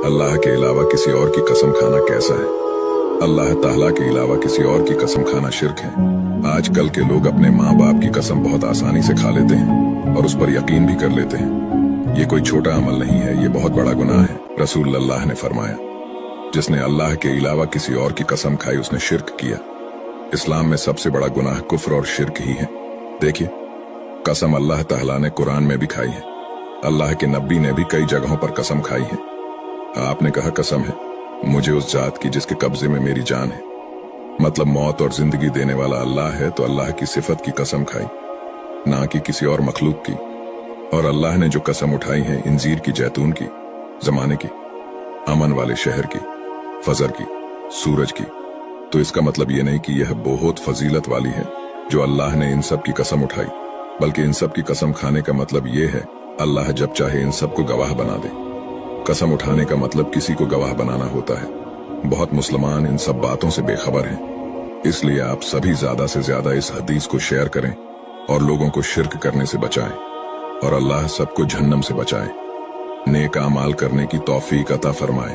अल्लाह के अलावा किसी और की कसम खाना कैसा है? अल्लाह ताला के अलावा किसी और की कसम खाना शिर्क है। आजकल के लोग अपने माँ बाप की कसम बहुत आसानी से खा लेते हैं और उस पर यकीन भी कर लेते हैं। ये कोई छोटा अमल नहीं है, ये बहुत बड़ा गुनाह है। रसूल अल्लाह ने फरमाया, जिसने अल्लाह के अलावा किसी और की कसम खाई उसने शिर्क किया। इस्लाम में सबसे बड़ा गुनाह कुफ्र और शिर्क ही है। देखिए, कसम अल्लाह ताला ने कुरान में भी खाई है। अल्लाह के नबी ने भी कई जगहों पर कसम खाई है। आपने कहा कसम है मुझे उस जात की जिसके कब्जे में मेरी जान है, मतलब मौत और जिंदगी देने वाला अल्लाह है, तो अल्लाह की सिफत की कसम खाई, ना कि किसी और मखलूक की। और अल्लाह ने जो कसम उठाई है इंजीर की, जैतून की, जमाने की, अमन वाले शहर की, फजर की, सूरज की, तो इसका मतलब ये नहीं कि यह बहुत फजीलत वाली है जो अल्लाह ने इन सब की कसम उठाई, बल्कि इन सब की कसम खाने का मतलब ये है अल्लाह जब चाहे इन सब को गवाह बना दे। कसम उठाने का मतलब किसी को गवाह बनाना होता है। बहुत मुसलमान इन सब बातों से बेखबर हैं। इसलिए आप सभी ज्यादा से ज्यादा इस हदीस को शेयर करें और लोगों को शिर्क करने से बचाएं, और अल्लाह सबको जहन्नम से बचाए। नेक अमाल करने की तौफीक अता फरमाए।